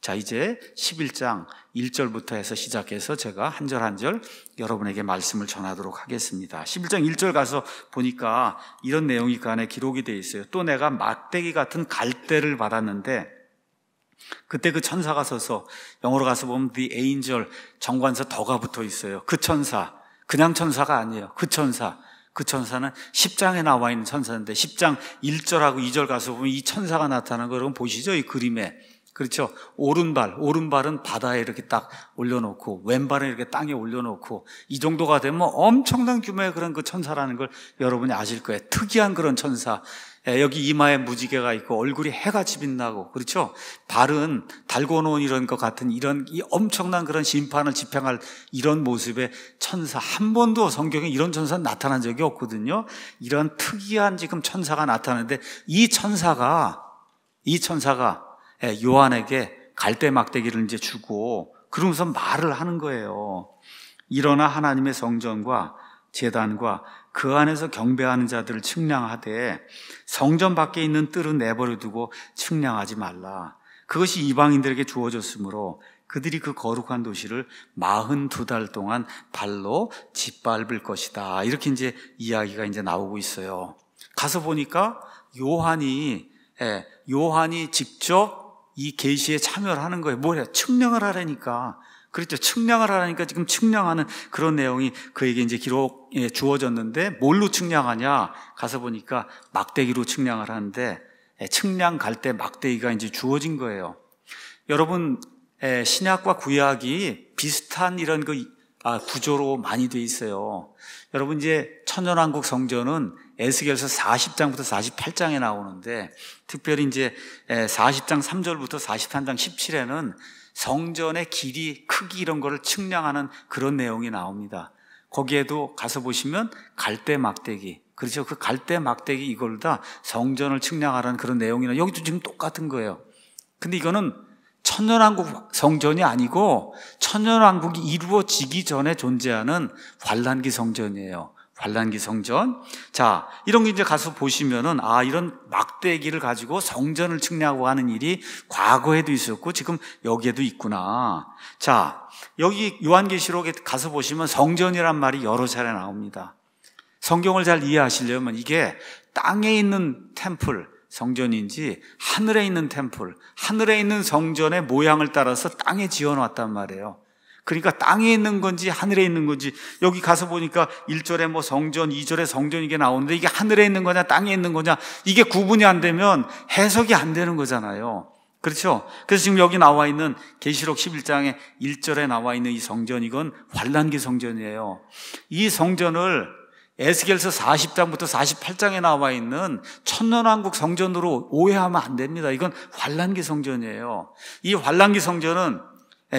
자, 이제 11장 1절부터 해서 시작해서 제가 한 절 한 절 여러분에게 말씀을 전하도록 하겠습니다. 11장 1절 가서 보니까 이런 내용이 그 안에 기록이 되어 있어요. 또 내가 막대기 같은 갈대를 받았는데, 그때 그 천사가 서서, 영어로 가서 보면 the angel, 정관사 더가 붙어 있어요. 그 천사, 그냥 천사가 아니에요. 그 천사. 그 천사는 10장에 나와 있는 천사인데 10장 1절하고 2절 가서 보면 이 천사가 나타나는 거 여러분 보시죠? 이 그림에. 그렇죠? 오른발은 바다에 이렇게 딱 올려놓고 왼발은 이렇게 땅에 올려놓고 이 정도가 되면 엄청난 규모의 그런 그 천사라는 걸 여러분이 아실 거예요. 특이한 그런 천사. 여기 이마에 무지개가 있고 얼굴이 해같이 빛나고, 그렇죠? 발은 달고 놓은 이런 것 같은 이런 이 엄청난 그런 심판을 집행할 이런 모습의 천사. 한 번도 성경에 이런 천사 나타난 적이 없거든요. 이런 특이한 지금 천사가 나타나는데 이 천사가 요한에게 갈대 막대기를 이제 주고 그러면서 말을 하는 거예요. 일어나 하나님의 성전과 제단과 그 안에서 경배하는 자들을 측량하되 성전 밖에 있는 뜰은 내버려 두고 측량하지 말라. 그것이 이방인들에게 주어졌으므로 그들이 그 거룩한 도시를 42달 동안 발로 짓밟을 것이다. 이렇게 이제 이야기가 이제 나오고 있어요. 가서 보니까 요한이 직접 이 계시에 참여를 하는 거예요. 뭐래요? 측량을 하라니까. 그렇죠. 측량을 하라니까 지금 측량하는 그런 내용이 그에게 이제 기록에 주어졌는데 뭘로 측량하냐? 가서 보니까 막대기로 측량을 하는데 측량 갈 때 막대기가 이제 주어진 거예요. 여러분, 신약과 구약이 비슷한 이런 구조로 많이 돼 있어요. 여러분, 이제 천년왕국 성전은 에스겔서 40장부터 48장에 나오는데 특별히 이제 40장 3절부터 43장 17에는 성전의 길이, 크기 이런 거를 측량하는 그런 내용이 나옵니다. 거기에도 가서 보시면 갈대 막대기, 그렇죠? 그 갈대 막대기 이걸 다 성전을 측량하라는 그런 내용이나 여기도 지금 똑같은 거예요. 근데 이거는 천년왕국 성전이 아니고 천년왕국이 이루어지기 전에 존재하는 환란기 성전이에요. 환란기 성전. 자, 이런 게 이제 가서 보시면은 이런 막대기를 가지고 성전을 측량하고 하는 일이 과거에도 있었고 지금 여기에도 있구나. 자, 여기 요한계시록에 가서 보시면 성전이란 말이 여러 차례 나옵니다. 성경을 잘 이해하시려면 이게 땅에 있는 템플 성전인지 하늘에 있는 템플, 하늘에 있는 성전의 모양을 따라서 땅에 지어놨단 말이에요. 그러니까 땅에 있는 건지 하늘에 있는 건지, 여기 가서 보니까 1절에 뭐 성전, 2절에 성전 이게 나오는데 이게 하늘에 있는 거냐 땅에 있는 거냐 이게 구분이 안 되면 해석이 안 되는 거잖아요. 그렇죠? 그래서 지금 여기 나와 있는 계시록 11장에 1절에 나와 있는 이 성전, 이건 환란기 성전이에요. 이 성전을 에스겔서 40장부터 48장에 나와 있는 천년왕국 성전으로 오해하면 안 됩니다. 이건 환란기 성전이에요. 이 환란기 성전은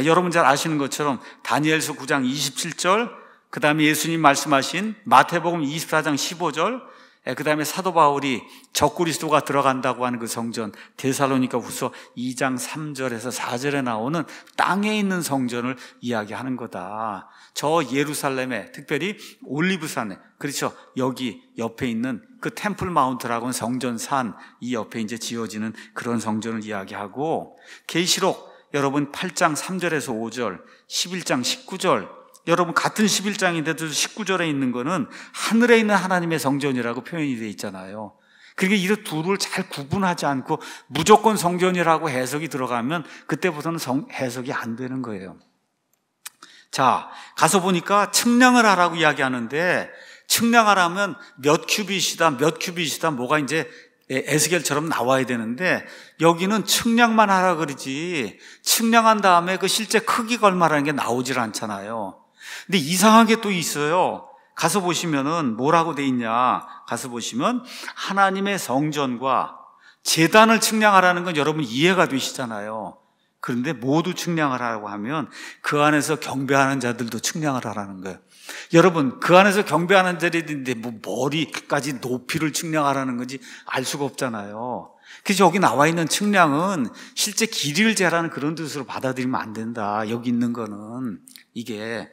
여러분 잘 아시는 것처럼 다니엘서 9장 27절, 그 다음에 예수님 말씀하신 마태복음 24장 15절, 그 다음에 사도 바울이 적그리스도가 들어간다고 하는 그 성전 데살로니가 후서 2장 3절에서 4절에 나오는 땅에 있는 성전을 이야기하는 거다. 저 예루살렘에, 특별히 올리브산에, 그렇죠, 여기 옆에 있는 그 템플 마운트라고 하는 성전산, 이 옆에 이제 지어지는 그런 성전을 이야기하고, 계시록 여러분 8장 3절에서 5절, 11장 19절, 여러분 같은 11장인데도 19절에 있는 거는 하늘에 있는 하나님의 성전이라고 표현이 되어 있잖아요. 그러니까 이 둘을 잘 구분하지 않고 무조건 성전이라고 해석이 들어가면 그때부터는 해석이 안 되는 거예요. 자, 가서 보니까 측량을 하라고 이야기하는데, 측량하라면 몇 큐빗이다 뭐가 이제 에스겔처럼 나와야 되는데 여기는 측량만 하라 그러지 측량한 다음에 그 실제 크기가 얼마라는 게 나오질 않잖아요. 근데 이상하게 또 있어요. 가서 보시면은 뭐라고 돼 있냐, 가서 보시면 하나님의 성전과 제단을 측량하라는 건 여러분 이해가 되시잖아요. 그런데 모두 측량을 하라고 하면 그 안에서 경배하는 자들도 측량을 하라는 거예요. 여러분, 그 안에서 경배하는 자들인데 뭐 머리까지 높이를 측량하라는 건지 알 수가 없잖아요. 그래서 여기 나와 있는 측량은 실제 길이를 재라는 그런 뜻으로 받아들이면 안 된다. 여기 있는 거는 이게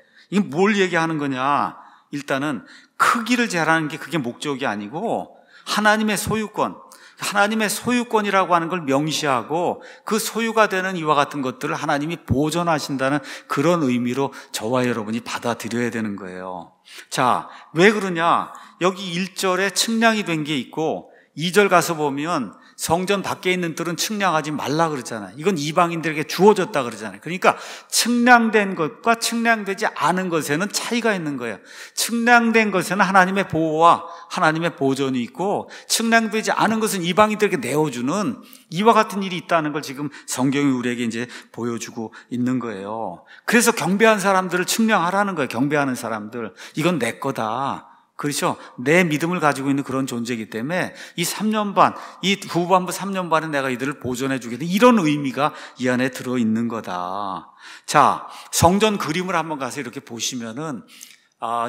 뭘 얘기하는 거냐, 일단은 크기를 재라는 게 그게 목적이 아니고 하나님의 소유권, 하나님의 소유권이라고 하는 걸 명시하고 그 소유가 되는 이와 같은 것들을 하나님이 보존하신다는 그런 의미로 저와 여러분이 받아들여야 되는 거예요. 자, 왜 그러냐? 여기 1절에 측량이 된 게 있고 2절 가서 보면 성전 밖에 있는 뜰은 측량하지 말라 그러잖아요. 이건 이방인들에게 주어졌다 그러잖아요. 그러니까 측량된 것과 측량되지 않은 것에는 차이가 있는 거예요. 측량된 것에는 하나님의 보호와 하나님의 보존이 있고, 측량되지 않은 것은 이방인들에게 내어주는 이와 같은 일이 있다는 걸 지금 성경이 우리에게 이제 보여주고 있는 거예요. 그래서 경배한 사람들을 측량하라는 거예요. 경배하는 사람들. 이건 내 거다. 그렇죠? 내 믿음을 가지고 있는 그런 존재이기 때문에 이 3년 반, 이 후반부 3년 반에 내가 이들을 보존해 주겠다. 이런 의미가 이 안에 들어있는 거다. 자, 성전 그림을 한번 가서 이렇게 보시면은,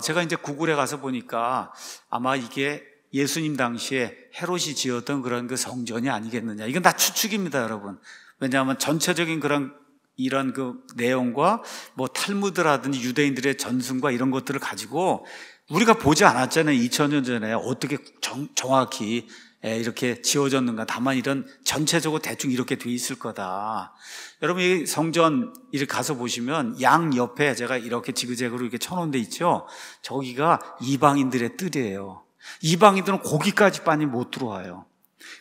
제가 이제 구글에 가서 보니까 아마 이게 예수님 당시에 헤롯이 지었던 그런 그 성전이 아니겠느냐. 이건 다 추측입니다, 여러분. 왜냐하면 전체적인 이런 그 내용과 뭐 탈무드라든지 유대인들의 전승과 이런 것들을 가지고 우리가 보지 않았잖아요. 2000년 전에 어떻게 정확히 이렇게 지어졌는가. 다만 이런 전체적으로 대충 이렇게 돼 있을 거다. 여러분, 이 성전 이렇게 가서 보시면 양 옆에 제가 이렇게 지그재그로 이렇게 쳐놓은 데 있죠. 저기가 이방인들의 뜰이에요. 이방인들은 거기까지 빨리 못 들어와요.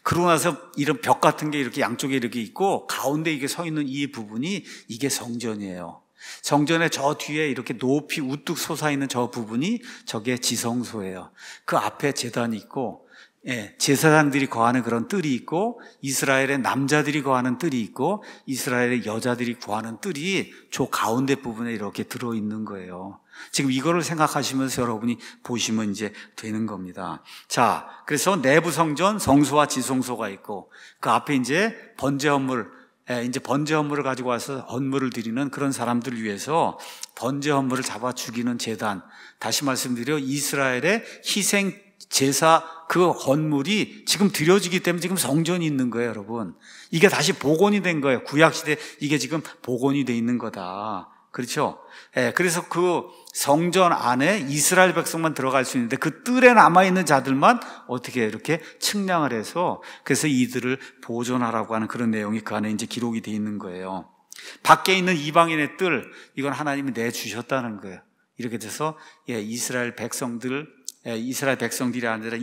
그러고 나서 이런 벽 같은 게 이렇게 양쪽에 이렇게 있고 가운데 이게 서 있는 이 부분이 이게 성전이에요. 성전의 저 뒤에 이렇게 높이 우뚝 솟아있는 저 부분이 저게 지성소예요. 그 앞에 제단이 있고, 제사장들이 거하는 그런 뜰이 있고, 이스라엘의 남자들이 거하는 뜰이 있고, 이스라엘의 여자들이 거하는 뜰이 저 가운데 부분에 이렇게 들어있는 거예요. 지금 이거를 생각하시면서 여러분이 보시면 이제 되는 겁니다. 자, 그래서 내부 성전, 성소와 지성소가 있고, 그 앞에 이제 번제 헌물, 이제 번제 헌물을 가지고 와서 헌물을 드리는 그런 사람들을 위해서 번제 헌물을 잡아 죽이는 제단. 다시 말씀드려, 이스라엘의 희생 제사 그 헌물이 지금 드려지기 때문에 지금 성전이 있는 거예요, 여러분. 이게 다시 복원이 된 거예요. 구약시대 이게 지금 복원이 돼 있는 거다. 그렇죠? 그래서 그 성전 안에 이스라엘 백성만 들어갈 수 있는데 그 뜰에 남아있는 자들만 어떻게 이렇게 측량을 해서 그래서 이들을 보존하라고 하는 그런 내용이 그 안에 이제 기록이 돼 있는 거예요. 밖에 있는 이방인의 뜰, 이건 하나님이 내주셨다는 거예요. 이렇게 돼서 이스라엘 백성들이 아니라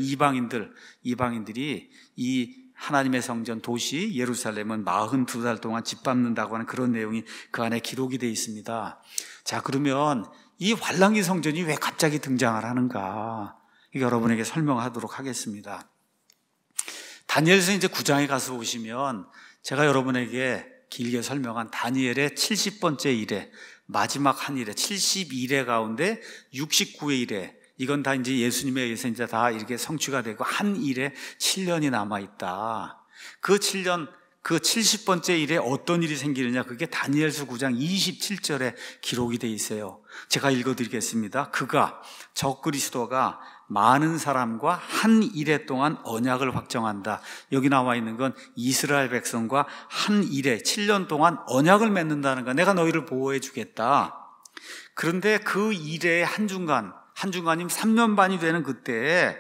이방인들이 이 하나님의 성전 도시 예루살렘은 42달 동안 짓밟는다고 하는 그런 내용이 그 안에 기록이 되어 있습니다. 자, 그러면 이 환란기 성전이 왜 갑자기 등장을 하는가? 여러분에게 설명하도록 하겠습니다. 다니엘서 이제 9장에 가서 보시면 제가 여러분에게 길게 설명한 다니엘의 70번째 일에, 마지막 한 일에, 72일 가운데 69의 일에, 이건 다 이제 예수님에 의해서 이제 다 이렇게 성취가 되고 한 일에 7년이 남아있다. 그 7년, 그 70번째 일에 어떤 일이 생기느냐, 그게 다니엘서 9장 27절에 기록이 되어 있어요. 제가 읽어드리겠습니다. 적그리스도가 많은 사람과 한 일해 동안 언약을 확정한다. 여기 나와 있는 건 이스라엘 백성과 한 일해 7년 동안 언약을 맺는다는 거. 내가 너희를 보호해 주겠다. 그런데 그 일의 한중간이면 3년 반이 되는 그때에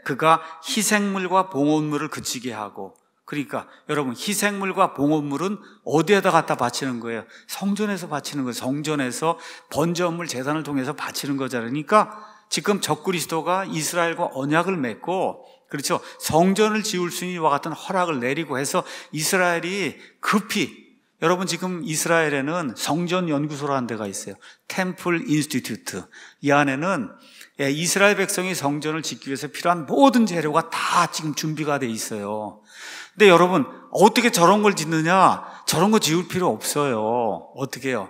그가 희생물과 봉헌물을 그치게 하고, 그러니까 여러분, 희생물과 봉헌물은 어디에다 갖다 바치는 거예요? 성전에서 바치는 거예요. 성전에서 번제헌물 제단을 통해서 바치는 거잖아요. 그러니까 지금 적그리스도가 이스라엘과 언약을 맺고, 그렇죠, 성전을 지을 수 있는 이와 같은 허락을 내리고 해서 이스라엘이 급히, 여러분 지금 이스라엘에는 성전 연구소라는 데가 있어요. 템플 인스티튜트. 이 안에는 이스라엘 백성이 성전을 짓기 위해서 필요한 모든 재료가 다 지금 준비가 돼 있어요. 근데 여러분, 어떻게 저런 걸 짓느냐? 저런 거 지을 필요 없어요. 어떻게 해요?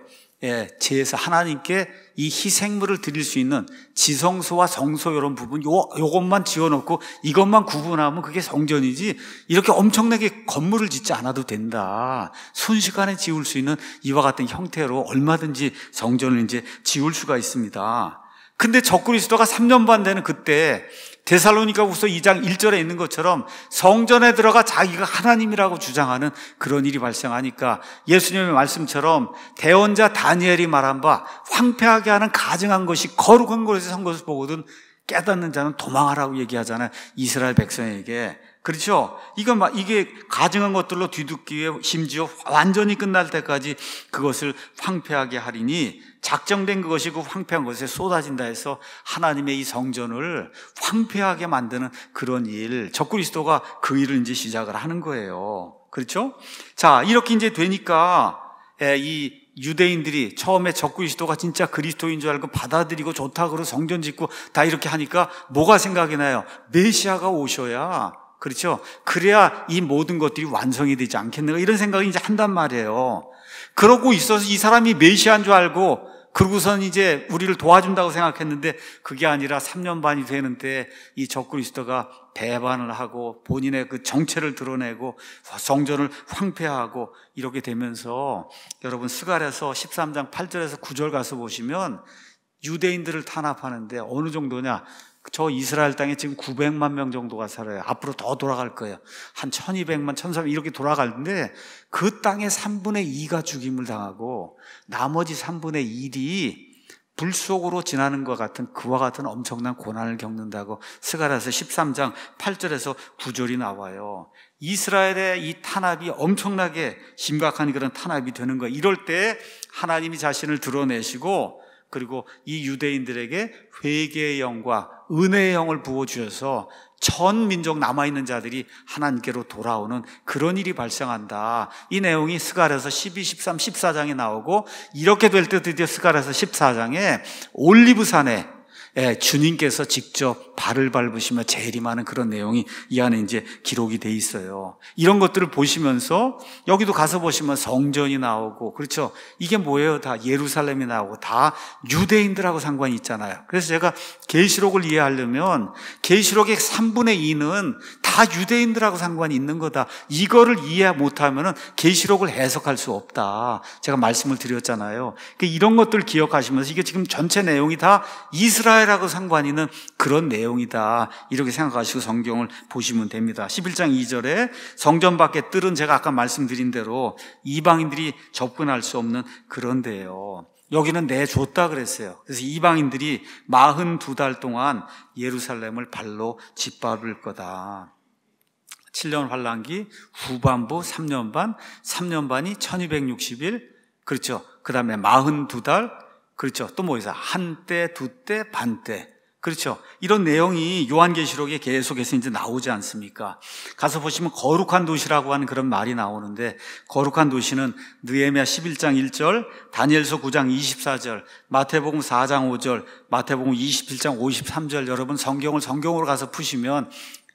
제에서 하나님께 이 희생물을 드릴 수 있는 지성소와 성소 이런 부분, 요것만 지어놓고 이것만 구분하면 그게 성전이지, 이렇게 엄청나게 건물을 짓지 않아도 된다. 순식간에 지을 수 있는 이와 같은 형태로 얼마든지 성전을 이제 지을 수가 있습니다. 근데 적그리스도가 3년 반 되는 그때 데살로니가후서 2장 1절에 있는 것처럼 성전에 들어가 자기가 하나님이라고 주장하는 그런 일이 발생하니까 예수님의 말씀처럼 대언자 다니엘이 말한 바 황폐하게 하는 가증한 것이 거룩한 곳에서 산 것을 보거든 깨닫는 자는 도망하라고 얘기하잖아요. 이스라엘 백성에게. 그렇죠? 이게 가증한 것들로 뒤덮기 위해 심지어 완전히 끝날 때까지 그것을 황폐하게 하리니 작정된 그것이 그 황폐한 것에 쏟아진다 해서 하나님의 이 성전을 황폐하게 만드는 그런 일, 적그리스도가 그 일을 이제 시작을 하는 거예요. 그렇죠? 자, 이렇게 이제 되니까 이 유대인들이 처음에 적그리스도가 진짜 그리스도인 줄 알고 받아들이고 좋다 그러고 성전 짓고 다 이렇게 하니까 뭐가 생각이 나요? 메시아가 오셔야, 그렇죠? 그래야 이 모든 것들이 완성이 되지 않겠는가, 이런 생각이 이제 한단 말이에요. 그러고 있어서 이 사람이 메시아인 줄 알고 그러고선 이제 우리를 도와준다고 생각했는데 그게 아니라 3년 반이 되는데 이 적그리스도가 배반을 하고 본인의 그 정체를 드러내고 성전을 황폐하고 이렇게 되면서, 여러분 스가랴서 13장 8절에서 9절 가서 보시면 유대인들을 탄압하는데 어느 정도냐, 저 이스라엘 땅에 지금 900만 명 정도가 살아요. 앞으로 더 돌아갈 거예요. 한 1200만, 1300 이렇게 돌아가는데 그 땅의 3분의 2가 죽임을 당하고 나머지 3분의 1이 불 속으로 지나는 것 같은, 그와 같은 엄청난 고난을 겪는다고 스가랴서 13장 8절에서 9절이 나와요. 이스라엘의 이 탄압이 엄청나게 심각한 그런 탄압이 되는 거예요. 이럴 때 하나님이 자신을 드러내시고, 그리고 이 유대인들에게 회개의 영과 은혜의 영을 부어주셔서 전 민족 남아있는 자들이 하나님께로 돌아오는 그런 일이 발생한다. 이 내용이 스가랴서 12, 13, 14장에 나오고, 이렇게 될 때 드디어 스가랴서 14장에 올리브산에 주님께서 직접 발을 밟으시며 재림하는 그런 내용이 이 안에 이제 기록이 돼 있어요. 이런 것들을 보시면서 여기도 가서 보시면 성전이 나오고, 그렇죠? 이게 뭐예요? 다 예루살렘이 나오고 다 유대인들하고 상관이 있잖아요. 그래서 제가 계시록을 이해하려면 계시록의 3분의 2는 다 유대인들하고 상관이 있는 거다. 이거를 이해 못하면 계시록을 해석할 수 없다. 제가 말씀을 드렸잖아요. 이런 것들 기억하시면서 이게 지금 전체 내용이 다 이스라엘하고 상관이 있는 그런 내용이다, 이렇게 생각하시고 성경을 보시면 됩니다. 11장 2절에 성전 밖의 뜰은 제가 아까 말씀드린 대로 이방인들이 접근할 수 없는 그런 데예요. 여기는 내줬다 그랬어요. 그래서 이방인들이 42달 동안 예루살렘을 발로 짓밟을 거다. 7년 환란기 후반부 3년 반, 3년 반이 1260일, 그렇죠? 그 다음에 42달, 그렇죠? 또 뭐 있어요? 한때, 두때, 반때, 그렇죠? 이런 내용이 요한계시록에 계속해서 이제 나오지 않습니까? 가서 보시면 거룩한 도시라고 하는 그런 말이 나오는데, 거룩한 도시는 느헤미야 11장 1절, 다니엘서 9장 24절, 마태복음 4장 5절, 마태복음 27장 53절, 여러분 성경으로 가서 푸시면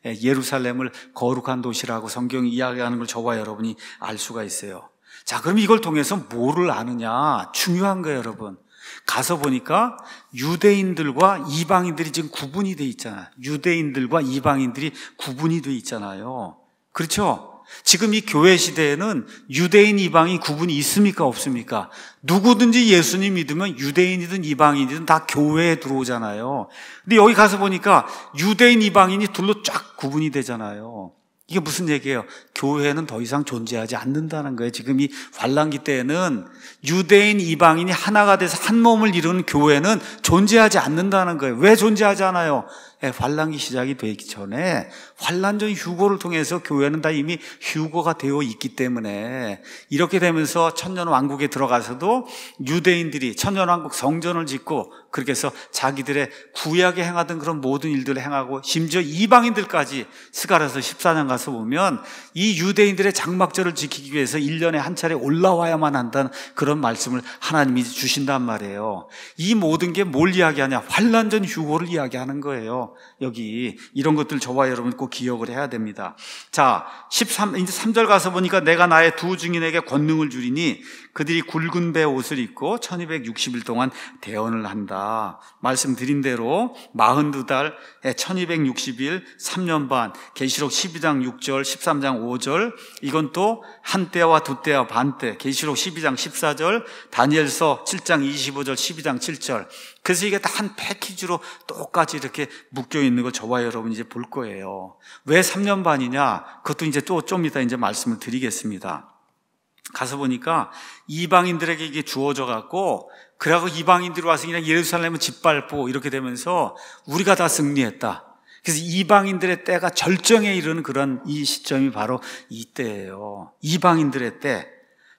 예루살렘을 거룩한 도시라고 성경이 이야기하는 걸 저와 여러분이 알 수가 있어요. 자, 그럼 이걸 통해서 뭐를 아느냐? 중요한 거예요, 여러분. 가서 보니까 유대인들과 이방인들이 지금 구분이 돼 있잖아요. 유대인들과 이방인들이 구분이 돼 있잖아요. 그렇죠? 지금 이 교회 시대에는 유대인, 이방인 구분이 있습니까? 없습니까? 누구든지 예수님 믿으면 유대인이든 이방인이든 다 교회에 들어오잖아요. 근데 여기 가서 보니까 유대인, 이방인이 둘로 쫙 구분이 되잖아요. 이게 무슨 얘기예요? 교회는 더 이상 존재하지 않는다는 거예요. 지금 이 환란기 때에는 유대인, 이방인이 하나가 돼서 한 몸을 이루는 교회는 존재하지 않는다는 거예요. 왜 존재하지 않아요? 환란기 시작이 되기 전에 환란전 휴거를 통해서 교회는 다 이미 휴거가 되어 있기 때문에, 이렇게 되면서 천년왕국에 들어가서도 유대인들이 천년왕국 성전을 짓고 그렇게 해서 자기들의 구약에 행하던 그런 모든 일들을 행하고, 심지어 이방인들까지 스가랴서 14장 가서 보면 이 유대인들의 장막절을 지키기 위해서 1년에 한 차례 올라와야만 한다는 그런 말씀을 하나님이 주신단 말이에요. 이 모든 게 뭘 이야기하냐? 환란전 휴거를 이야기하는 거예요. 여기 이런 것들 저와 여러분 꼭 기억을 해야 됩니다. 자, 이제 3절 가서 보니까 내가 나의 두 증인에게 권능을 주리니 그들이 굵은 배 옷을 입고 1260일 동안 대언을 한다. 말씀드린 대로 42달 1260일 3년 반, 계시록 12장 6절 13장 5절, 이건 또 한때와 두때와 반때, 계시록 12장 14절, 다니엘서 7장 25절 12장 7절. 그래서 이게 다 한 패키지로 똑같이 이렇게 묶여 있는 거 저와 여러분 이제 볼 거예요. 왜 3년 반이냐? 그것도 이제 또 좀 이따 이제 말씀을 드리겠습니다. 가서 보니까 이방인들에게 이게 주어져 갖고, 그래갖고 이방인들이 와서 그냥 예루살렘을 짓밟고 이렇게 되면서 우리가 다 승리했다. 그래서 이방인들의 때가 절정에 이르는 그런 이 시점이 바로 이때예요. 이방인들의 때.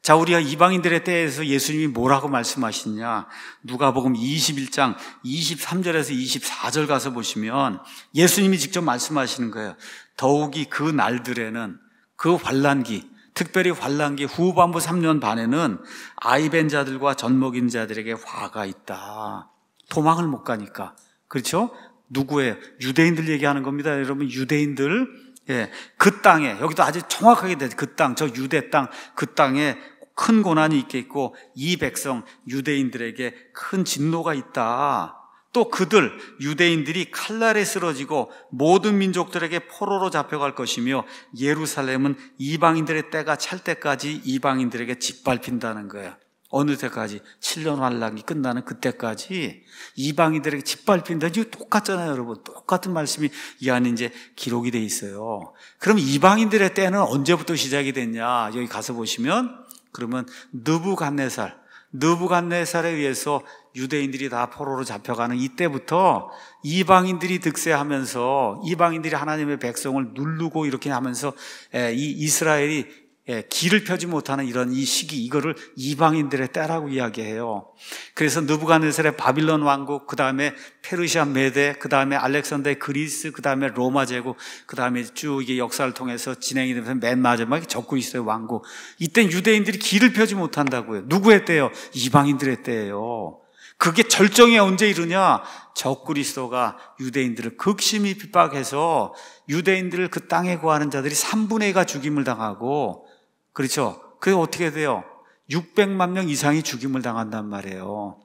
자, 우리가 이방인들의 때에서 예수님이 뭐라고 말씀하시냐? 누가복음 21장 23절에서 24절 가서 보시면 예수님이 직접 말씀하시는 거예요. 더욱이 그 날들에는, 그 환난기, 특별히 환난기 후반부 3년 반에는 아이벤 자들과 젖먹인 자들에게 화가 있다. 도망을 못 가니까. 그렇죠? 누구예요? 유대인들 얘기하는 겁니다. 여러분, 유대인들. 예, 그 땅에, 여기도 아주 정확하게 돼. 그 땅, 저 유대 땅, 그 땅에 큰 고난이 있겠고, 이 백성, 유대인들에게 큰 진노가 있다. 또 그들, 유대인들이 칼날에 쓰러지고 모든 민족들에게 포로로 잡혀갈 것이며, 예루살렘은 이방인들의 때가 찰 때까지 이방인들에게 짓밟힌다는 거예요. 어느 때까지? 7년 환란이 끝나는 그때까지 이방인들에게 짓밟힌다. 이거 똑같잖아요, 여러분. 똑같은 말씀이 이 안에 이제 기록이 돼 있어요. 그럼 이방인들의 때는 언제부터 시작이 됐냐? 여기 가서 보시면, 그러면 느부갓네살에 의해서 유대인들이 다 포로로 잡혀가는 이때부터 이방인들이 득세하면서, 이방인들이 하나님의 백성을 누르고 이렇게 하면서 이 이스라엘이 길을 펴지 못하는 이런 이 시기, 이거를 이방인들의 때라고 이야기해요. 그래서 느부갓네살의 바빌론 왕국, 그 다음에 페르시아 메대, 그 다음에 알렉산더의 그리스, 그 다음에 로마 제국, 그 다음에 쭉 이게 역사를 통해서 진행이 되면서 맨 마지막에 적고 있어요, 왕국. 이때 유대인들이 길을 펴지 못한다고요. 누구의 때예요? 이방인들의 때예요. 그게 절정에 언제 이르냐? 적그리스도가 유대인들을 극심히 핍박해서 유대인들을 그 땅에 거하는 자들이 3분의 2가 죽임을 당하고, 그렇죠? 그게 어떻게 돼요? 600만 명 이상이 죽임을 당한단 말이에요.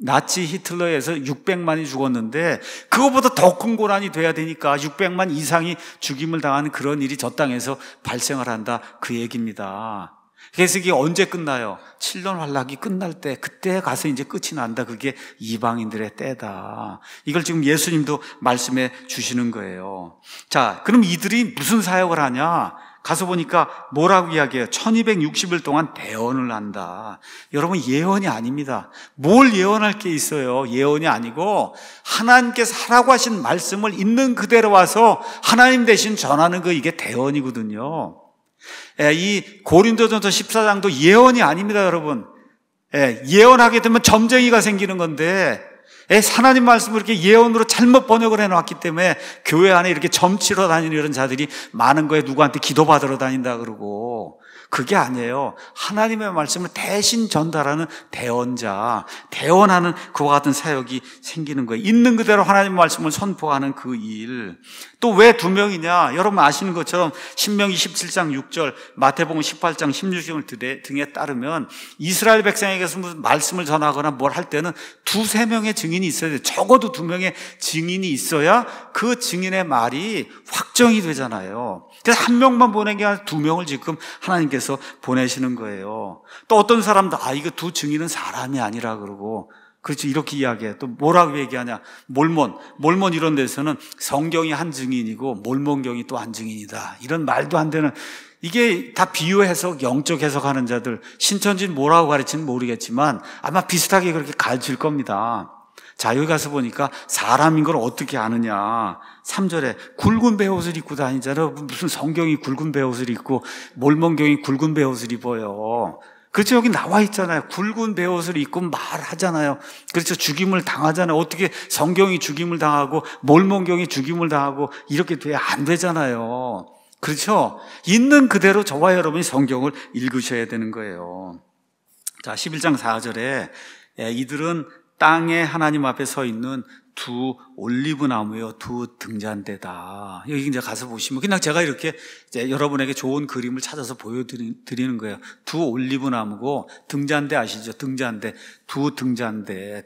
나치 히틀러에서 600만이 죽었는데 그거보다 더 큰 고난이 돼야 되니까 600만 이상이 죽임을 당하는 그런 일이 저 땅에서 발생을 한다, 그 얘기입니다. 그래서 이게 언제 끝나요? 7년 환란이 끝날 때, 그때 가서 이제 끝이 난다. 그게 이방인들의 때다. 이걸 지금 예수님도 말씀해 주시는 거예요. 자, 그럼 이들이 무슨 사역을 하냐? 가서 보니까 뭐라고 이야기해요? 1260일 동안 대언을 한다. 여러분, 예언이 아닙니다. 뭘 예언할 게 있어요? 예언이 아니고 하나님께서 하라고 하신 말씀을 있는 그대로 와서 하나님 대신 전하는 거, 이게 대언이거든요. 이 고린도전서 14장도 예언이 아닙니다, 여러분. 예언하게 되면 점쟁이가 생기는 건데, 하나님 말씀을 이렇게 예언으로 잘못 번역을 해놨기 때문에 교회 안에 이렇게 점치러 다니는 이런 자들이 많은 거예요. 누구한테 기도받으러 다닌다 그러고. 그게 아니에요. 하나님의 말씀을 대신 전달하는 대언자, 대언하는 그와 같은 사역이 생기는 거예요. 있는 그대로 하나님의 말씀을 선포하는 그 일. 또 왜 2명이냐? 여러분 아시는 것처럼 신명기 17장 6절, 마태복음 18장 16절 등에 따르면 이스라엘 백성에게서 무슨 말씀을 전하거나 뭘 할 때는 2-3명의 증인이 있어야 돼요. 적어도 2명의 증인이 있어야 그 증인의 말이 확정이 되잖아요. 그래서 1명만 보낸 게 아니라 2명을 지금 하나님께서 보내시는 거예요. 또 어떤 사람도 이거 2 증인은 사람이 아니라 그러고, 그렇죠, 이렇게 이야기해요. 또 뭐라고 얘기하냐? 몰몬 이런 데서는 성경이 한 증인이고 몰몬경이 또 한 증인이다. 이런 말도 안 되는, 이게 다 비유 해석, 영적 해석하는 자들, 신천지는 뭐라고 가르치는지 모르겠지만 아마 비슷하게 그렇게 가르칠 겁니다. 자, 여기 가서 보니까 사람인 걸 어떻게 아느냐? 3절에 굵은 베옷을 입고 다니잖아요. 무슨 성경이 굵은 베옷을 입고 몰몬경이 굵은 베옷을 입어요. 그렇죠, 여기 나와 있잖아요. 굵은 베옷을 입고 말하잖아요. 그렇죠, 죽임을 당하잖아요. 어떻게 성경이 죽임을 당하고 몰몬경이 죽임을 당하고 이렇게 돼야 안 되잖아요. 그렇죠? 있는 그대로 저와 여러분이 성경을 읽으셔야 되는 거예요. 자, 11장 4절에 이들은 땅에 하나님 앞에 서 있는 2 올리브 나무요, 2 등잔대다. 여기 이제 가서 보시면 그냥 제가 이렇게 이제 여러분에게 좋은 그림을 찾아서 보여드리는 거예요. 2 올리브 나무고, 등잔대 아시죠? 등잔대, 2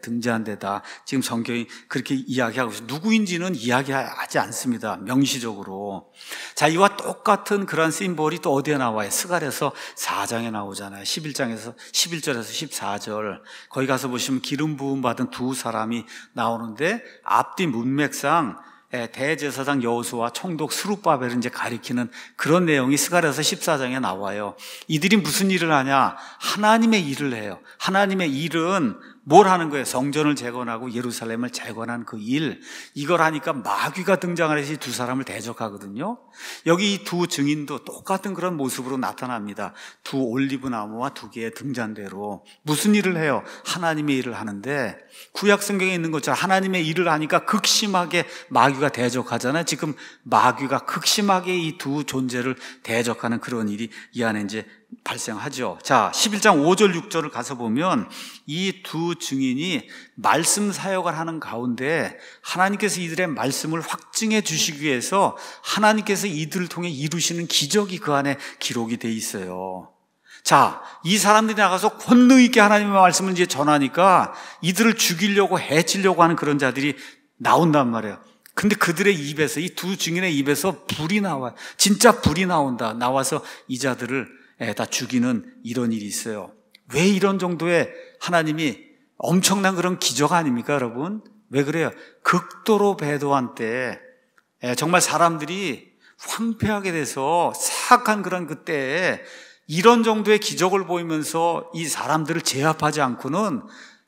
등잔대다. 지금 성경이 그렇게 이야기하고 있어요. 누구인지는 이야기하지 않습니다, 명시적으로. 자, 이와 똑같은 그런 심볼이 또 어디에 나와요? 스갈에서 4장에 나오잖아요. 11절에서 14절. 거기 가서 보시면 기름 부음 받은 2 사람이 나오는데, 앞뒤 문맥상 대제사장 여호수아 총독 스룹바벨을 이제 가리키는 그런 내용이 스가랴서 14장에 나와요. 이들이 무슨 일을 하냐? 하나님의 일을 해요. 하나님의 일은 뭘 하는 거예요? 성전을 재건하고 예루살렘을 재건한 그 일, 이걸 하니까 마귀가 등장을 해서 두 사람을 대적하거든요. 여기 이 두 증인도 똑같은 그런 모습으로 나타납니다. 두 올리브 나무와 두 개의 등잔대로 무슨 일을 해요? 하나님의 일을 하는데, 구약 성경에 있는 것처럼 하나님의 일을 하니까 극심하게 마귀가 대적하잖아요. 지금 마귀가 극심하게 이 두 존재를 대적하는 그런 일이 이 안에 이제 발생하죠. 자, 11장 5절 6절을 가서 보면 이 두 증인이 말씀 사역을 하는 가운데 하나님께서 이들의 말씀을 확증해 주시기 위해서 하나님께서 이들을 통해 이루시는 기적이 그 안에 기록이 돼 있어요. 자, 이 사람들이 나가서 권능 있게 하나님의 말씀을 이제 전하니까 이들을 죽이려고 해치려고 하는 그런 자들이 나온단 말이에요. 근데 그들의 입에서, 이 두 증인의 입에서 불이 나와요. 진짜 불이 나온다. 나와서 이 자들을 다 죽이는 이런 일이 있어요. 왜 이런 정도의 하나님이 엄청난 그런 기적 아닙니까, 여러분? 왜 그래요? 극도로 배도한 때, 정말 사람들이 황폐하게 돼서 사악한 그런 그때에 이런 정도의 기적을 보이면서 이 사람들을 제압하지 않고는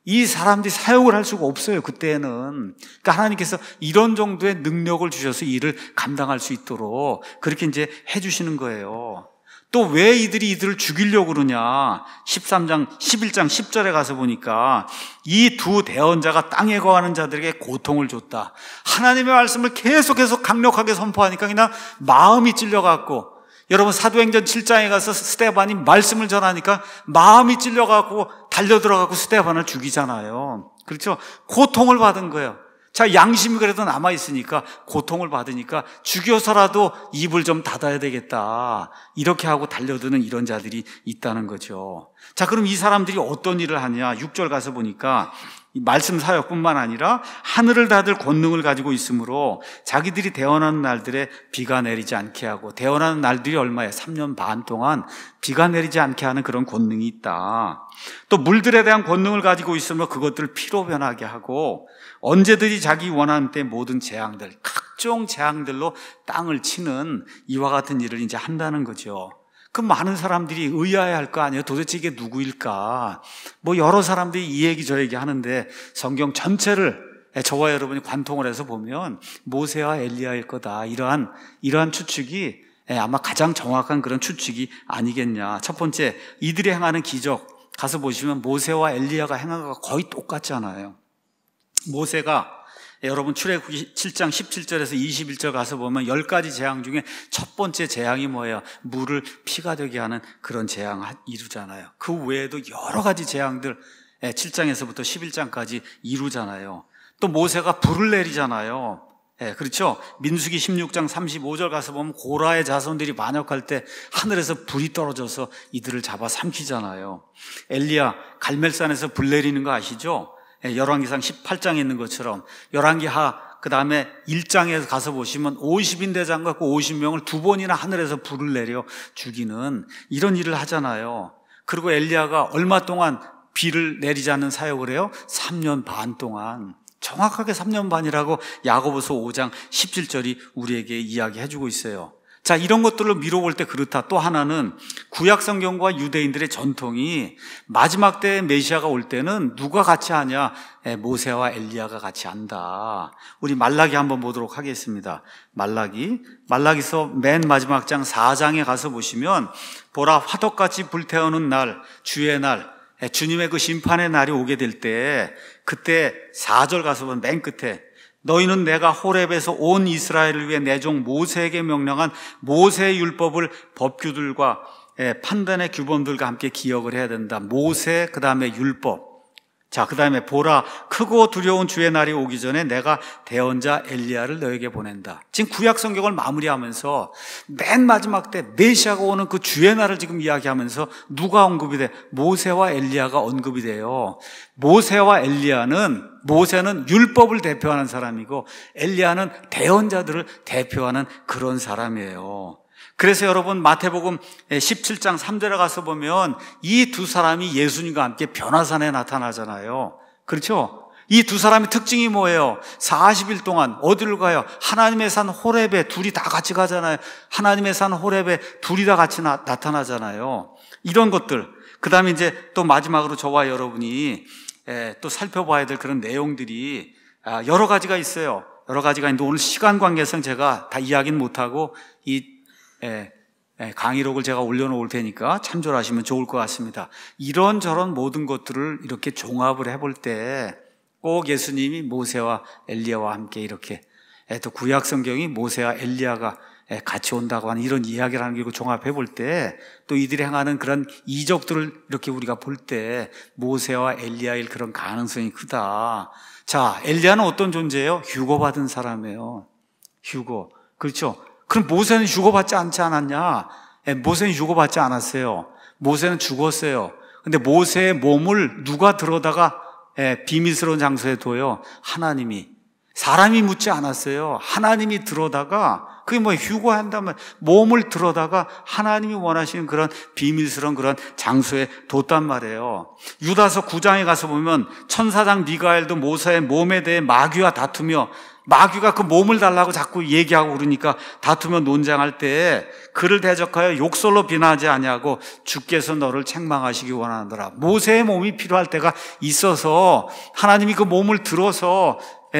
이 사람들이 사역을 할 수가 없어요, 그때는. 그러니까 하나님께서 이런 정도의 능력을 주셔서 일을 감당할 수 있도록 그렇게 이제 해주시는 거예요. 또 왜 이들을 죽이려고 그러냐? 11장 10절에 가서 보니까 이 두 대언자가 땅에 거하는 자들에게 고통을 줬다. 하나님의 말씀을 계속해서 강력하게 선포하니까 그냥 마음이 찔려갖고, 여러분 사도행전 7장에 가서 스데반이 말씀을 전하니까 마음이 찔려갖고 달려들어갖고 스데반을 죽이잖아요. 그렇죠? 고통을 받은 거예요. 자, 양심이 그래도 남아있으니까 고통을 받으니까 죽여서라도 입을 좀 닫아야 되겠다, 이렇게 하고 달려드는 이런 자들이 있다는 거죠. 자, 그럼 이 사람들이 어떤 일을 하냐? 6절 가서 보니까 말씀 사역뿐만 아니라 하늘을 닫을 권능을 가지고 있으므로 자기들이 대언하는 날들에 비가 내리지 않게 하고, 대언하는 날들이 얼마예요? 3년 반 동안 비가 내리지 않게 하는 그런 권능이 있다. 또 물들에 대한 권능을 가지고 있으므로 그것들을 피로 변하게 하고, 언제든지 자기 원하는 때 모든 재앙들, 각종 재앙들로 땅을 치는 이와 같은 일을 이제 한다는 거죠. 그 많은 사람들이 의아해할 거 아니에요. 도대체 이게 누구일까? 뭐 여러 사람들이 이 얘기 저 얘기 하는데 성경 전체를 저와 여러분이 관통을 해서 보면 모세와 엘리야일 거다, 이러한 추측이 아마 가장 정확한 그런 추측이 아니겠냐. 첫 번째, 이들이 행하는 기적 가서 보시면 모세와 엘리야가 행한 거가 거의 똑같잖아요. 모세가, 여러분 출애굽기 7장 17절에서 21절 가서 보면 10가지 재앙 중에 첫 번째 재앙이 뭐예요? 물을 피가 되게 하는 그런 재앙을 이루잖아요. 그 외에도 여러 가지 재앙들 7장에서부터 11장까지 이루잖아요. 또 모세가 불을 내리잖아요. 그렇죠? 민수기 16장 35절 가서 보면 고라의 자손들이 반역할 때 하늘에서 불이 떨어져서 이들을 잡아 삼키잖아요. 엘리야 갈멜산에서 불 내리는 거 아시죠? 열왕기상 18장에 있는 것처럼 열왕기하 그 다음에 1장에 가서 보시면 50인 대장 갖고 50명을 두 번이나 하늘에서 불을 내려 죽이는 이런 일을 하잖아요. 그리고 엘리야가 얼마 동안 비를 내리지 않는 사역을 해요? 3년 반 동안. 정확하게 3년 반이라고 야고보서 5장 17절이 우리에게 이야기해주고 있어요. 자, 이런 것들로 미뤄볼 때 그렇다. 또 하나는 구약 성경과 유대인들의 전통이 마지막 때 메시아가 올 때는 누가 같이 하냐? 모세와 엘리야가 같이 한다. 우리 말라기 한번 보도록 하겠습니다. 말라기서 맨 마지막 장 4장에 가서 보시면 보라, 화덕같이 불태우는 날, 주의 날, 주님의 그 심판의 날이 오게 될 때, 그때 4절 가서 보면 맨 끝에 너희는 내가 호렙에서 온 이스라엘을 위해 내 종 모세에게 명령한 모세의 율법을 법규들과 판단의 규범들과 함께 기억을 해야 된다. 모세, 그 다음에 율법. 자, 그 다음에 보라, 크고 두려운 주의 날이 오기 전에 내가 대언자 엘리야를 너에게 보낸다. 지금 구약 성경을 마무리하면서 맨 마지막 때 메시아가 오는 그 주의 날을 지금 이야기하면서 누가 언급이 돼? 모세와 엘리야가 언급이 돼요. 모세와 엘리야는, 모세는 율법을 대표하는 사람이고 엘리야는 대언자들을 대표하는 그런 사람이에요. 그래서 여러분 마태복음 17장 3절에 가서 보면 이 두 사람이 예수님과 함께 변화산에 나타나잖아요. 그렇죠? 이 두 사람의 특징이 뭐예요? 40일 동안 어디를 가요? 하나님의 산 호렙에 둘이 다 같이 가잖아요. 하나님의 산 호렙에 둘이 다 같이 나타나잖아요. 이런 것들. 그 다음에 이제 또 마지막으로 저와 여러분이 또 살펴봐야 될 그런 내용들이 여러 가지가 있어요. 여러 가지가 있는데 오늘 시간 관계상 제가 다 이야기는 못하고 이 강의록을 제가 올려놓을 테니까 참조하시면 좋을 것 같습니다. 이런저런 모든 것들을 이렇게 종합을 해볼 때 꼭 예수님이 모세와 엘리야와 함께 이렇게 또 구약 성경이 모세와 엘리야가 같이 온다고 하는 이런 이야기를 하는 게 종합해 볼 때 또 이들이 행하는 그런 이적들을 이렇게 우리가 볼 때 모세와 엘리야의 그런 가능성이 크다. 자, 엘리야는 어떤 존재예요? 휴거받은 사람이에요. 휴거. 그렇죠? 그럼 모세는 휴거받지 않지 않았냐? 모세는 휴거받지 않았어요. 모세는 죽었어요. 근데 모세의 몸을 누가 들어다가 비밀스러운 장소에 둬요? 하나님이. 사람이 묻지 않았어요. 하나님이 들어다가, 그게 뭐 휴거한다면 몸을 들어다가 하나님이 원하시는 그런 비밀스러운 그런 장소에 뒀단 말이에요. 유다서 9장에 가서 보면 천사장 미가엘도 모세의 몸에 대해 마귀와 다투며, 마귀가 그 몸을 달라고 자꾸 얘기하고 그러니까 다투며 논쟁할 때 그를 대적하여 욕설로 비난하지 아니하고 주께서 너를 책망하시기 원하노라. 모세의 몸이 필요할 때가 있어서 하나님이 그 몸을 들어서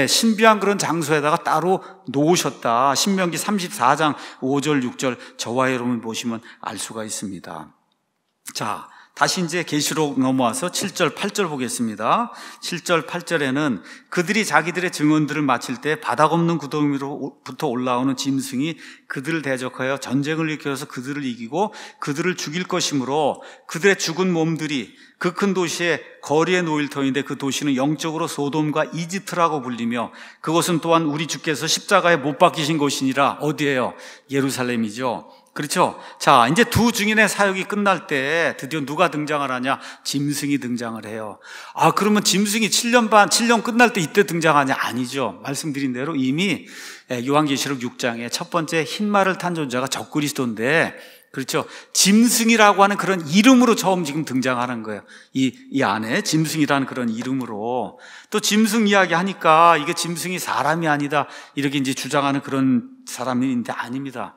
신비한 그런 장소에다가 따로 놓으셨다. 신명기 34장 5절 6절 저와 여러분 보시면 알 수가 있습니다. 자, 다시 이제 계시록 넘어와서 7절 8절 보겠습니다. 7절 8절에는 그들이 자기들의 증언들을 마칠 때 바닥 없는 구덩이로부터 올라오는 짐승이 그들을 대적하여 전쟁을 일으켜서 그들을 이기고 그들을 죽일 것이므로 그들의 죽은 몸들이 그 큰 도시의 거리에 놓일 터인데 그 도시는 영적으로 소돔과 이집트라고 불리며 그것은 또한 우리 주께서 십자가에 못 박히신 곳이니라. 어디예요? 예루살렘이죠. 그렇죠? 자, 이제 두 증인의 사역이 끝날 때 드디어 누가 등장을 하냐? 짐승이 등장을 해요. 그러면 짐승이 7년 끝날 때 이때 등장하냐? 아니죠. 말씀드린 대로 이미 요한계시록 6장에 첫 번째 흰 말을 탄 존재가 적그리스도인데, 그렇죠? 짐승이라고 하는 그런 이름으로 처음 지금 등장하는 거예요. 이 안에 짐승이라는 그런 이름으로. 또 짐승 이야기 하니까 이게 짐승이 사람이 아니다, 이렇게 이제 주장하는 그런 사람인데 아닙니다.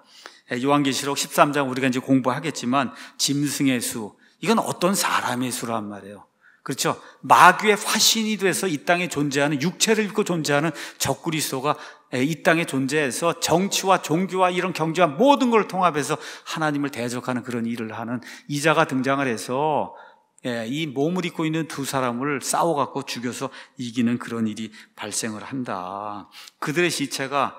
요한계시록 13장 우리가 이제 공부하겠지만 짐승의 수, 이건 어떤 사람의 수란 말이에요. 그렇죠? 마귀의 화신이 돼서 이 땅에 존재하는, 육체를 입고 존재하는 적그리스도가 이 땅에 존재해서 정치와 종교와 이런 경제와 모든 걸 통합해서 하나님을 대적하는 그런 일을 하는 이자가 등장을 해서 이 몸을 입고 있는 두 사람을 싸워갖고 죽여서 이기는 그런 일이 발생을 한다. 그들의 시체가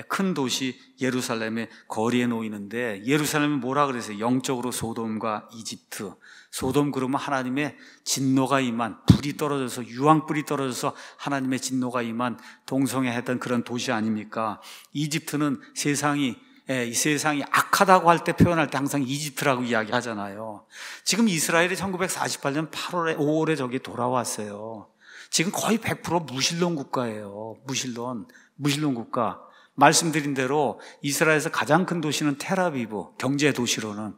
큰 도시 예루살렘의 거리에 놓이는데, 예루살렘은 뭐라 그랬어요? 영적으로 소돔과 이집트. 소돔 그러면 하나님의 진노가 임한, 불이 떨어져서, 유황불이 떨어져서 하나님의 진노가 임한 동성애했던 그런 도시 아닙니까? 이집트는 이 세상이 악하다고 할 때, 표현할 때 항상 이집트라고 이야기하잖아요. 지금 이스라엘이 1948년 5월에 저기 돌아왔어요. 지금 거의 100% 무신론 국가예요. 무신론 국가. 말씀드린 대로 이스라엘에서 가장 큰 도시는 텔아비브, 경제 도시로는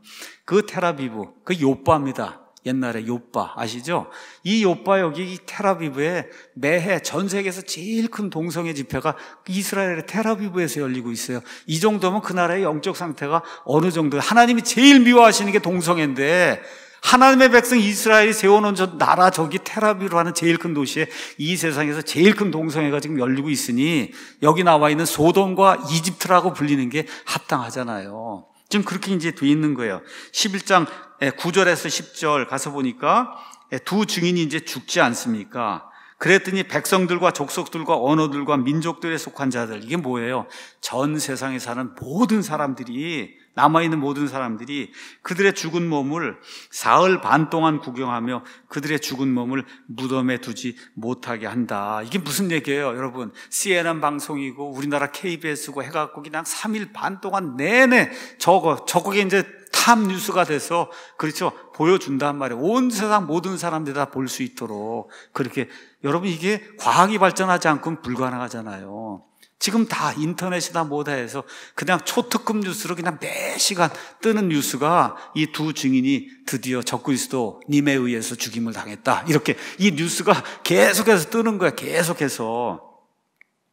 그 텔아비브, 그 요빠입니다. 옛날에 요빠 아시죠? 이 요빠 여기 이 텔아비브에 매해 전 세계에서 제일 큰 동성애 집회가 이스라엘의 텔아비브에서 열리고 있어요. 이 정도면 그 나라의 영적 상태가 어느 정도, 하나님이 제일 미워하시는 게 동성애인데 하나님의 백성 이스라엘이 세워놓은 저 나라 저기 텔아비브로 하는 제일 큰 도시에 이 세상에서 제일 큰 동성애가 지금 열리고 있으니 여기 나와 있는 소돔과 이집트라고 불리는 게 합당하잖아요. 지금 그렇게 이제 돼 있는 거예요. 11장 9절에서 10절 가서 보니까 두 증인이 이제 죽지 않습니까? 그랬더니 백성들과 족속들과 언어들과 민족들에 속한 자들, 이게 뭐예요? 전 세상에 사는 모든 사람들이, 남아있는 모든 사람들이 그들의 죽은 몸을 사흘 반 동안 구경하며 그들의 죽은 몸을 무덤에 두지 못하게 한다. 이게 무슨 얘기예요, 여러분? CNN 방송이고 우리나라 KBS고 해갖고 그냥 3일 반 동안 내내 저거게 이제 탑 뉴스가 돼서, 그렇죠, 보여준단 말이에요. 온 세상 모든 사람들이 다 볼 수 있도록. 그렇게, 여러분, 이게 과학이 발전하지 않고는 불가능하잖아요. 지금 다 인터넷이 다 뭐다 해서 그냥 초특급 뉴스로 그냥 매 시간 뜨는 뉴스가 이 두 증인이 드디어 적그리스도님에 의해서 죽임을 당했다, 이렇게 이 뉴스가 계속해서 뜨는 거야. 계속해서.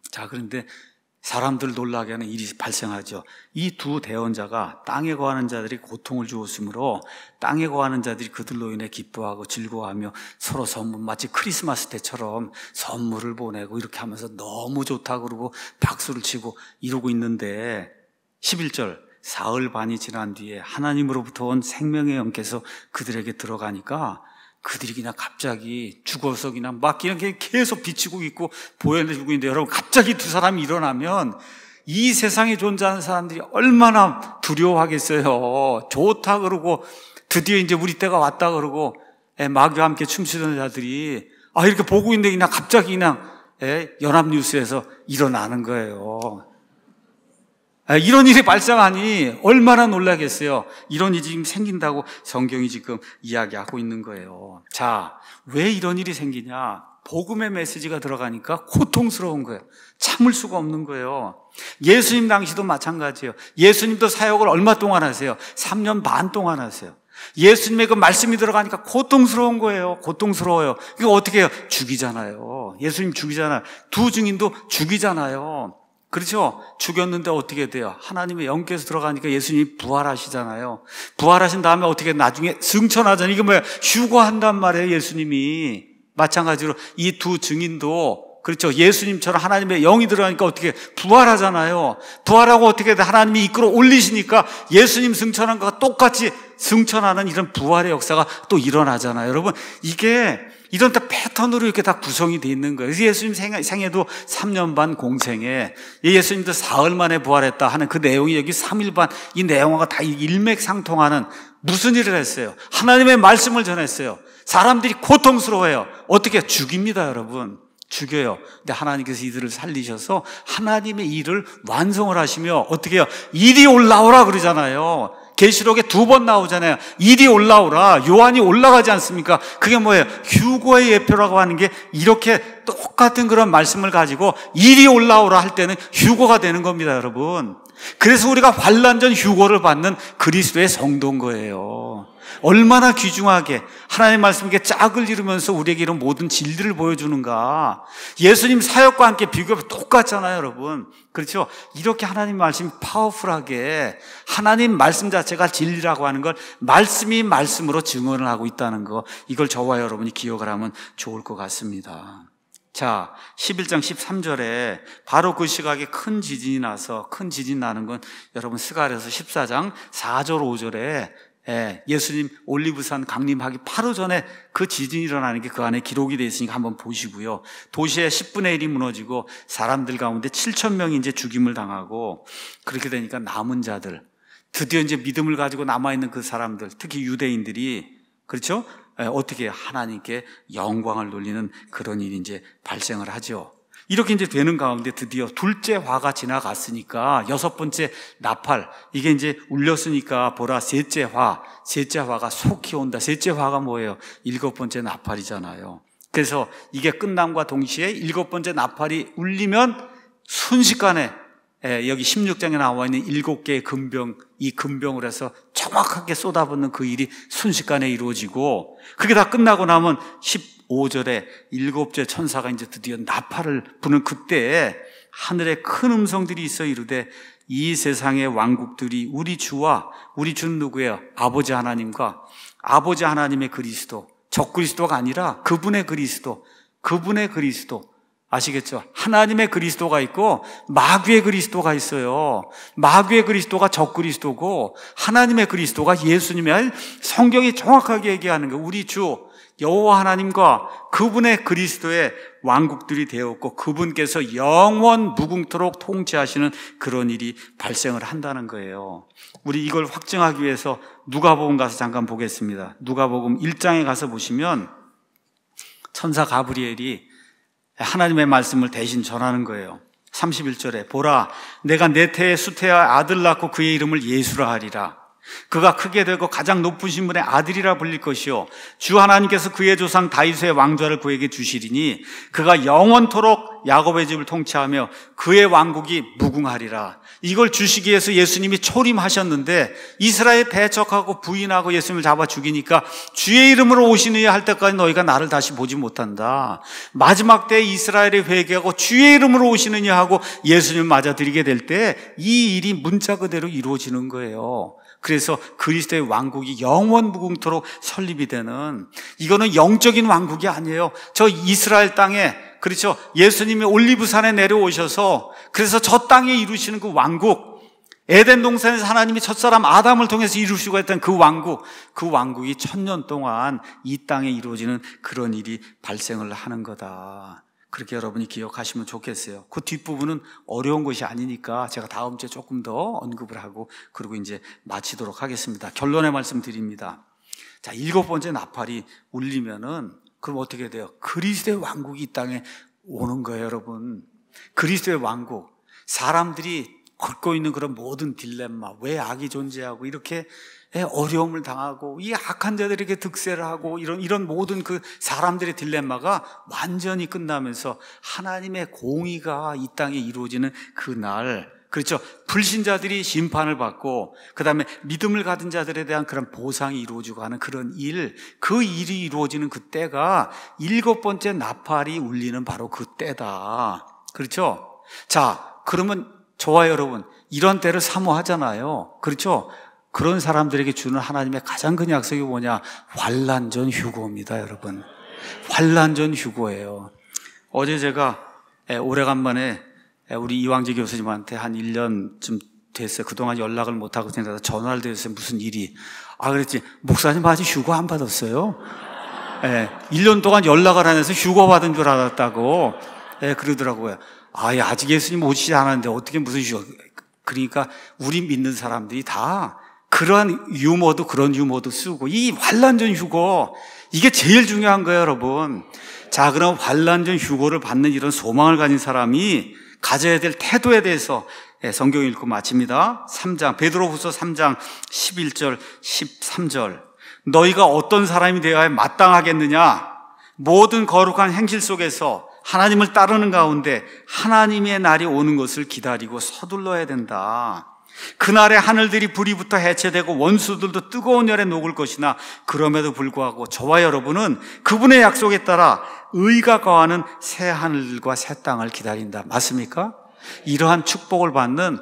자, 그런데 사람들 놀라게 하는 일이 발생하죠. 이 두 대언자가 땅에 거하는 자들이 고통을 주었으므로 땅에 거하는 자들이 그들로 인해 기뻐하고 즐거워하며 서로 선물, 마치 크리스마스 때처럼 선물을 보내고 이렇게 하면서 너무 좋다 그러고 박수를 치고 이러고 있는데 11절 사흘 반이 지난 뒤에 하나님으로부터 온 생명의 영께서 그들에게 들어가니까 그들이 그냥 갑자기 죽어서 그냥 막 그냥 계속 비치고 있고 보여주고 있는데, 여러분 갑자기 두 사람이 일어나면 이 세상에 존재하는 사람들이 얼마나 두려워하겠어요. 좋다 그러고 드디어 이제 우리 때가 왔다 그러고 마귀와 함께 춤추던 자들이 이렇게 보고 있는데 그냥 갑자기 그냥 연합뉴스에서 일어나는 거예요. 이런 일이 발생하니 얼마나 놀라겠어요. 이런 일이 지금 생긴다고 성경이 지금 이야기하고 있는 거예요. 자, 왜 이런 일이 생기냐? 복음의 메시지가 들어가니까 고통스러운 거예요. 참을 수가 없는 거예요. 예수님 당시도 마찬가지예요. 예수님도 사역을 얼마 동안 하세요? 3년 반 동안 하세요. 예수님의 그 말씀이 들어가니까 고통스러운 거예요. 고통스러워요. 이거 어떻게 해요? 죽이잖아요. 예수님 죽이잖아요. 두 증인도 죽이잖아요. 그렇죠? 죽였는데 어떻게 돼요? 하나님의 영께서 들어가니까 예수님이 부활하시잖아요. 부활하신 다음에 어떻게 나중에 승천하잖아요. 이게 뭐야? 휴거한단 말이에요, 예수님이. 마찬가지로 이 두 증인도 그렇죠. 예수님처럼 하나님의 영이 들어가니까 어떻게 부활하잖아요. 부활하고 어떻게 하나님이 이끌어 올리시니까 예수님 승천한 것과 똑같이 승천하는 이런 부활의 역사가 또 일어나잖아요. 여러분, 이게 이런 다 패턴으로 이렇게 다 구성이 되어 있는 거예요. 그래서 예수님 생애도 3년 반 공생에 예수님도 사흘 만에 부활했다 하는 그 내용이 여기 3일 반 이 내용과 다 일맥상통하는 무슨 일을 했어요? 하나님의 말씀을 전했어요. 사람들이 고통스러워해요. 어떻게 죽입니다, 여러분. 죽여요. 근데 하나님께서 이들을 살리셔서 하나님의 일을 완성을 하시며 어떻게 해요? 이리 올라오라 그러잖아요. 계시록에 2번 나오잖아요. 이리 올라오라. 요한이 올라가지 않습니까? 그게 뭐예요? 휴거의 예표라고 하는 게 이렇게 똑같은 그런 말씀을 가지고 이리 올라오라 할 때는 휴거가 되는 겁니다, 여러분. 그래서 우리가 환난 전 휴거를 받는 그리스도의 성도인 거예요. 얼마나 귀중하게 하나님의 말씀에 짝을 이루면서 우리에게 이런 모든 진리를 보여주는가. 예수님 사역과 함께 비교하면 똑같잖아요, 여러분. 그렇죠? 이렇게 하나님 말씀이 파워풀하게 하나님 말씀 자체가 진리라고 하는 걸 말씀이 말씀으로 증언을 하고 있다는 거, 이걸 저와 여러분이 기억을 하면 좋을 것 같습니다. 자, 11장 13절에 바로 그 시각에 큰 지진이 나서, 큰 지진 나는 건 여러분 스가랴서 14장 4절 5절에 예수님 올리브산 강림하기 바로 전에 그 지진이 일어나는 게 그 안에 기록이 되어 있으니까 한번 보시고요. 도시의 10분의 1이 무너지고 사람들 가운데 7,000명이 이제 죽임을 당하고, 그렇게 되니까 남은 자들, 드디어 이제 믿음을 가지고 남아있는 그 사람들, 특히 유대인들이, 그렇죠? 어떻게 하나님께 영광을 돌리는 그런 일이 이제 발생을 하죠. 이렇게 이제 되는 가운데 드디어 둘째 화가 지나갔으니까 6번째 나팔, 이게 이제 울렸으니까 보라 셋째 화가 속히 온다. 셋째 화가 뭐예요? 7번째 나팔이잖아요. 그래서 이게 끝남과 동시에 7번째 나팔이 울리면 순식간에 여기 16장에 나와 있는 7개의 금병, 이 금병을 해서 정확하게 쏟아붓는 그 일이 순식간에 이루어지고, 그게 다 끝나고 나면 15절에 7째 천사가 이제 드디어 나팔을 부는 그때에 하늘에 큰 음성들이 있어 이르되 이 세상의 왕국들이 우리 주와, 우리 주는 누구예요? 아버지 하나님과 아버지 하나님의 그리스도, 적그리스도가 아니라 그분의 그리스도, 아시겠죠? 하나님의 그리스도가 있고 마귀의 그리스도가 있어요. 마귀의 그리스도가 적그리스도고 하나님의 그리스도가 예수님의, 성경이 정확하게 얘기하는 거예요. 우리 주 여호와 하나님과 그분의 그리스도의 왕국들이 되었고 그분께서 영원 무궁토록 통치하시는 그런 일이 발생을 한다는 거예요. 우리 이걸 확증하기 위해서 누가복음 가서 잠깐 보겠습니다. 누가복음 1장에 가서 보시면 천사 가브리엘이 하나님의 말씀을 대신 전하는 거예요. 31절에 보라 내가 내 태에 수태와 아들 낳고 그의 이름을 예수라 하리라. 그가 크게 되고 가장 높으신 분의 아들이라 불릴 것이요 주 하나님께서 그의 조상 다윗의 왕좌를 그에게 주시리니 그가 영원토록 야곱의 집을 통치하며 그의 왕국이 무궁하리라. 이걸 주시기 위해서 예수님이 초림하셨는데 이스라엘 배척하고 부인하고 예수님을 잡아 죽이니까 주의 이름으로 오시느냐 할 때까지 너희가 나를 다시 보지 못한다. 마지막 때에 이스라엘이 회개하고 주의 이름으로 오시느냐 하고 예수님을 맞아들이게 될 때 이 일이 문자 그대로 이루어지는 거예요. 그래서 그리스도의 왕국이 영원 무궁토록 설립이 되는, 이거는 영적인 왕국이 아니에요. 저 이스라엘 땅에, 그렇죠, 예수님이 올리브산에 내려오셔서 그래서 저 땅에 이루시는 그 왕국, 에덴 동산에서 하나님이 첫사람 아담을 통해서 이루시고 했던 그 왕국, 그 왕국이 1000년 동안 이 땅에 이루어지는 그런 일이 발생을 하는 거다. 그렇게 여러분이 기억하시면 좋겠어요. 그 뒷부분은 어려운 것이 아니니까 제가 다음 주에 조금 더 언급을 하고 그리고 이제 마치도록 하겠습니다. 결론의 말씀 드립니다. 자, 7번째 나팔이 울리면은 그럼 어떻게 돼요? 그리스도의 왕국이 이 땅에 오는 거예요, 여러분. 그리스도의 왕국. 사람들이 겪고 있는 그런 모든 딜레마, 왜 악이 존재하고 이렇게 어려움을 당하고 이 악한 자들에게 득세를 하고 이런 모든 그 사람들의 딜레마가 완전히 끝나면서 하나님의 공의가 이 땅에 이루어지는 그날, 그렇죠, 불신자들이 심판을 받고 그 다음에 믿음을 가진 자들에 대한 그런 보상이 이루어지고 하는 그런 일, 그 일이 이루어지는 그때가 7번째 나팔이 울리는 바로 그때다. 그렇죠? 자, 그러면 저와 여러분 이런 때를 사모하잖아요. 그렇죠? 그런 사람들에게 주는 하나님의 가장 큰 약속이 뭐냐? 환난 전 휴고입니다, 여러분. 환난 전 휴고예요. 어제 제가 오래간만에 우리 이왕재 교수님한테 한 1년쯤 됐어요. 그동안 연락을 못하고 지내다가 전화를 드렸어요. 무슨 일이. 그랬지. 목사님 아직 휴고 안 받았어요? 1년 동안 연락을 안 해서 휴고 받은 줄 알았다고 그러더라고요. 아직 예수님 오시지 않았는데 어떻게 무슨 휴고. 그러니까 우리 믿는 사람들이 다 그러한 유머도 그런 유머도 쓰고 이 환난전 휴고, 이게 제일 중요한 거예요, 여러분. 자, 그럼 환난전 휴고를 받는 이런 소망을 가진 사람이 가져야 될 태도에 대해서 성경 읽고 마칩니다. 3장 베드로후서 3장 11절 13절. 너희가 어떤 사람이 되어야 마땅하겠느냐? 모든 거룩한 행실 속에서 하나님을 따르는 가운데 하나님의 날이 오는 것을 기다리고 서둘러야 된다. 그날에 하늘들이 불이 붙어 해체되고 원수들도 뜨거운 열에 녹을 것이나 그럼에도 불구하고 저와 여러분은 그분의 약속에 따라 의가 거하는 새 하늘과 새 땅을 기다린다. 맞습니까? 이러한 축복을 받는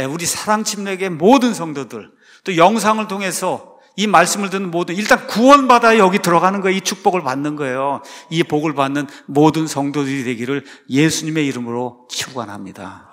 우리 사랑침례교의 모든 성도들, 또 영상을 통해서 이 말씀을 듣는 모든, 일단 구원받아 여기 들어가는 거예요. 이 축복을 받는 거예요. 이 복을 받는 모든 성도들이 되기를 예수님의 이름으로 축원합니다.